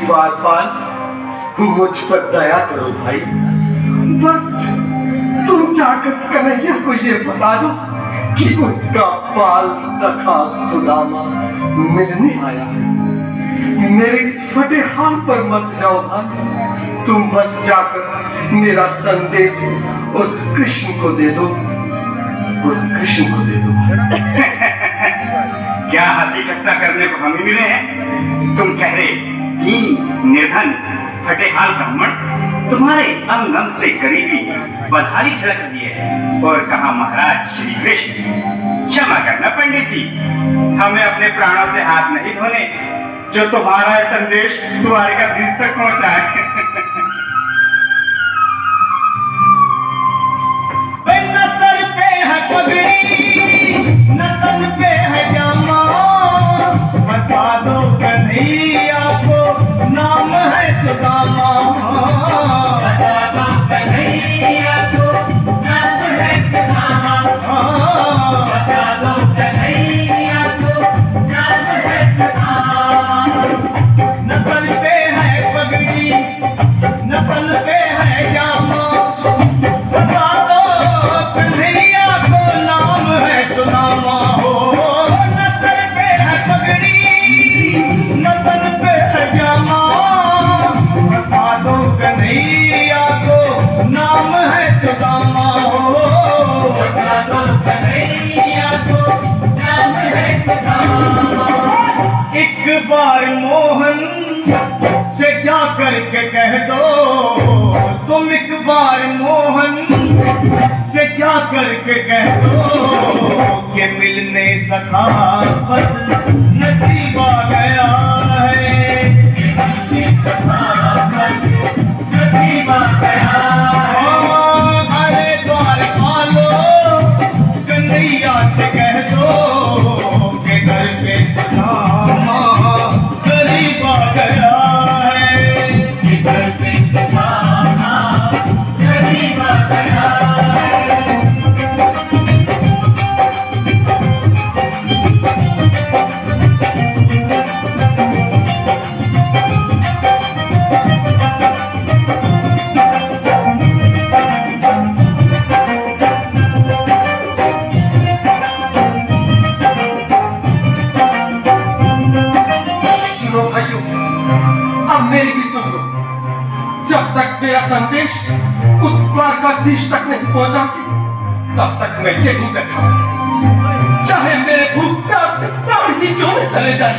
द्वारपाल, मुझ पर दया करो भाई। बस तुम जाकर कन्हैया को ये बता दो कि उनका बाल सखा सुदामा मिलने आया है। मेरे इस फटे हाल पर मत जाओ भाई, तुम बस जाकर मेरा संदेश उस कृष्ण को दे दो, उस कृष्ण को दे दो। क्या हंसी ठट्टा करने को हम ही मिले हैं? तुम ठहरे दीन निर्धन फटे हाल ब्राह्मण, तुम्हारे अंग अंग से गरीबी बधारी झलक रही है। और कहा महाराज श्री कृष्ण, क्षमा करना पंडित जी, हमें अपने प्राणों से हाथ नहीं धोने जो तुम्हारा संदेश द्वारिकाधीश तक पहुंचाए। न सर पे है पगड़ी, न तन पे है जामा, बता दो कन्हैया को नाम है सुदामा। बता दो कन्हैया को नाम है सुदामा। बता दो कन्हैया को नाम है सुदामा। न सर पे है पगड़ी, न तन पे है जामा, बता दो कन्हैया को नाम है सुदामा। हो न सर पे है पगड़ी, न तन पे है जामा, बता दो कन्हैया को नाम है सुदामा। हो बता दो कन्हैया को नाम है सुदामा। एक बार मोहन से जा करके कह दो, तुम एक बार मोहन से जा करके कह दो कि मिलने सखावत नसीब आ गया है। मिलने सखावत नसीब आ गया है। अरे द्वारपालो, कन्हैया से कह दो कि घर पे सुदामा करीब आ गया है। घर पे सुदामा करीब आ गया है। सुनो भाइयों, अब मेरी भी सुन लो। जब तक मेरा संदेश उस द्वारकाधीश तक नहीं पहुंचाती, तब तक मैं यहीं बैठा हूं, चाहे मेरे भूख प्यास से प्राण ही क्यों न चले जाए।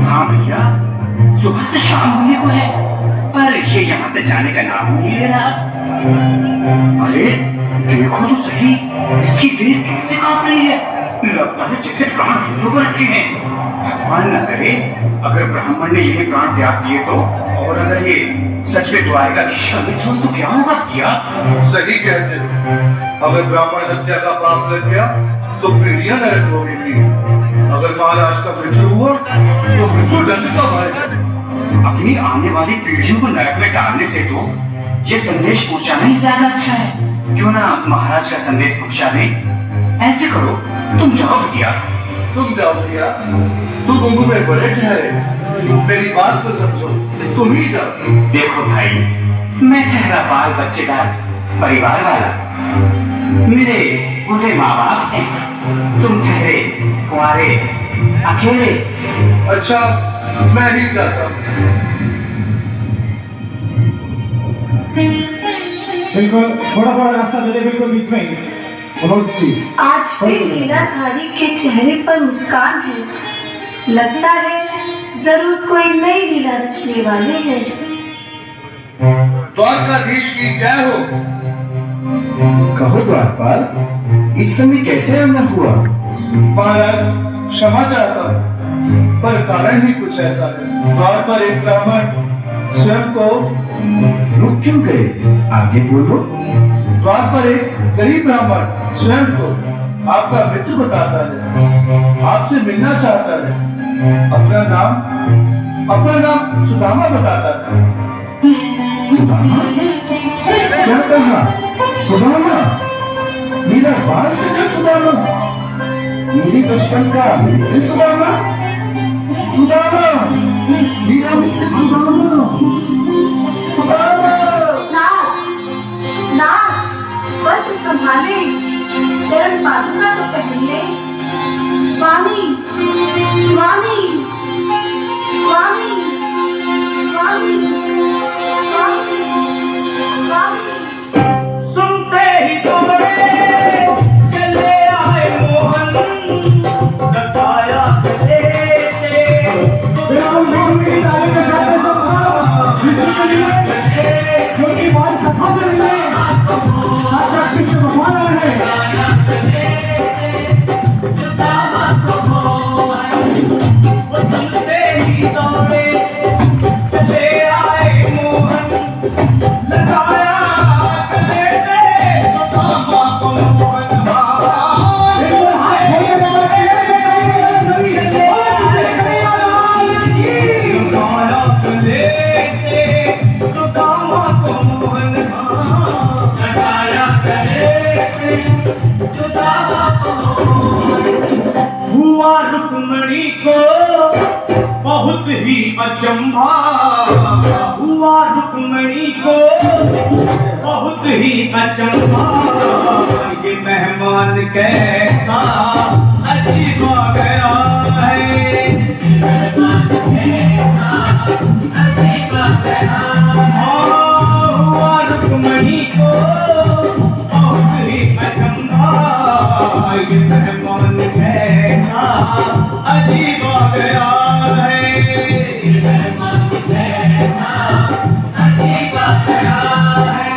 हाँ भैया, सुबह से शाम होने को है, पर ये यहाँ से जाने का नाम नहीं ले रहा। अरे देखो तो सही, इसकी देह कैसे कांप रही है। लगता है जैसे प्राण हाथों पर रखे हैं। भगवान न करे अगर ब्राह्मण ने यही प्राण त्याग दिए तो, और अगर ये सच में द्वारिकाधीश का मित्र हो तो क्या होगा भैया? सही कहते हो। अगर ब्राह्मण हत्या का पाप लग गया तो पीढ़ियां नरक होगी। अगर महाराज का मृत्यु हुआ तो मृत्यु दंड का भय। अपनी आने वाली पीढ़ियों को नरक में डालने से तो ये संदेश पहुंचाना ही ज्यादा अच्छा है। क्यों ना महाराज का संदेश पहुंचा दें। ऐसे करो, तुम जाओ भैया। तुम जाओ भैया, तुम उम्र में बड़े ठहरे, मेरी बात को समझो, तुम ही जाओ। देखो भाई, मैं ठहरा बाल बच्चेदार परिवार वाला, मेरे बूढ़े माँ बाप हैं, तुम ठहरे कुंवारे अकेले। अच्छा, मैं ही जाता हूँ। बिल्कुल थोड़ा थोड़ा रास्ता दे दे, बिल्कुल बीच में। आज फिर लीलाधारी के चेहरे पर मुस्कान है। लगता है जरूर कोई नई लीला रचने वाले हैं। द्वारकाधीश की जय हो। कहो द्वारपाल, इस समय कैसे आना हुआ? महाराज क्षमा चाहता हूँ, पर कारण ही कुछ ऐसा है। द्वार पर एक ब्राह्मण स्वयं को रुक क्यों गए? आगे बोलो। द्वार पर एक गरीब ब्राह्मण स्वयं को आपका मित्र बताता है, आपसे मिलना चाहता है। अपना नाम सुदामा बताता था। सुदामा? क्या कहा? सुदामा? मेरा बाल सखा सुदामा? मेरे बचपन का मित्र सुदामा? सुदामा, मेरा मित्र सुदामा। सुदामा। नाथ, वस्त्र संभाले, चरण पादुका तो पहन ले। स्वामी, स्वामी, स्वामी, स्वामी, स्वामी, स्वामी। सुनते ही दौड़े चले आए मोहन, बताया गले से क्योंकि बाल सफा से मिले, साक्षात कृष्ण भगवान है। सुनते ही दौड़े चले आए मोहन, लगाया गले से सुदामा को मोहन। हुआ रुक्मणी को बहुत ही अचंभा, हुआ रुक्मणी को बहुत ही अचंभा। ये मेहमान कैसा अजीब आ गया है, हुआ रुक्मणी को बहुत ही अचंभा। ये मेहमान कैसा अजीब आ गया है, मेहमान कैसा अजीब आ गया है।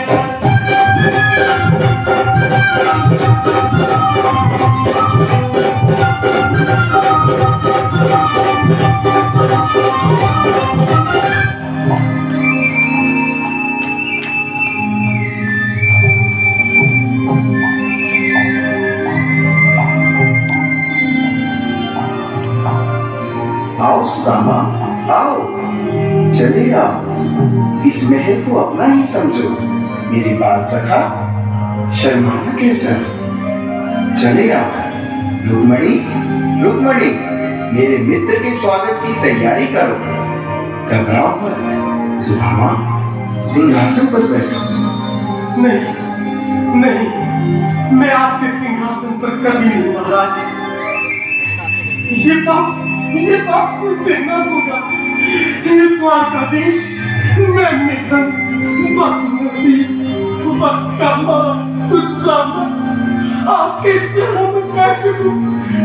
आओ सुदामा, आओ, चले आओ, इस महल को अपना ही समझो। मेरी बात सखा, शर्माना कैसा? चले आओ। रुक्मणी, रुक्मणी, मेरे मित्र के स्वागत की तैयारी करो। घबराओ मत। सुदामा, सिंहासन पर बैठो। नहीं, नहीं, मैं आपके सिंहासन पर कभी नहीं महाराज। ये पाप मुझसे न होगा। ये द्वारकाधीश, मैं निधन, बदनसीब, बदकामा, तुझकामा, आपके चरणों में कैसे हूँ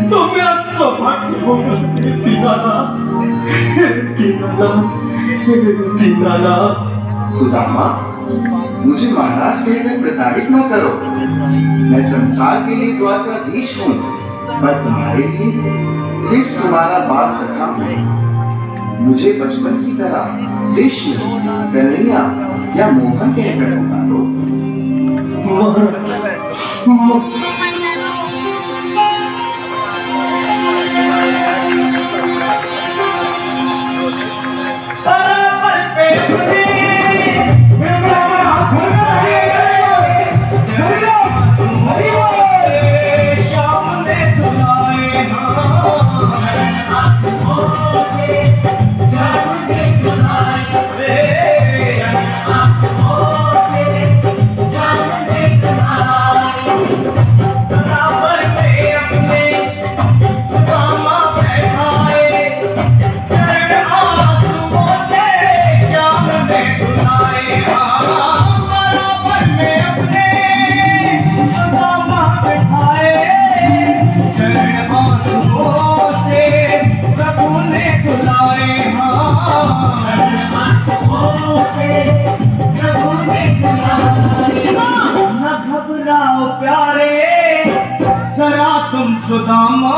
तो मेरा सौभाग्य होगा। हे दीनानाथ, हे दीनानाथ, हे दीनानाथ। सुदामा, मुझे महाराज कहकर प्रताड़ित न करो। मैं संसार के लिए द्वारकाधीश हूँ, पर तुम्हारे लिए सिर्फ तुम्हारा बाल सखा हूँ। मुझे बचपन की तरह कृष्ण, कन्हैया या मोहन कहकर पुकारो। सुदामा,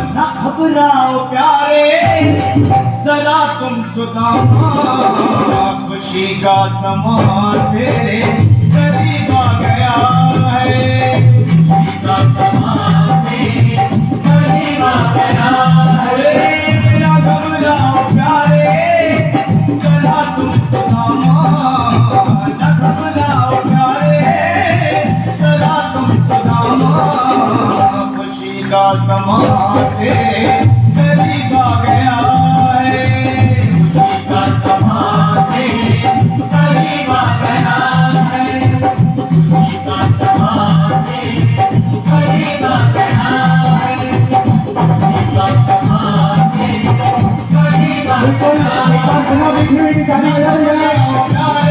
न घबराओ प्यारे, जरा तुम सुदामा। खुशी का समा तेरे करीब आ गया है, खुशी का समा से करीब आ गया है, खुशी का समा से करीब आ गया है, खुशी का समा से करीब आ गया है, खुशी का समा से करीब आ गया है।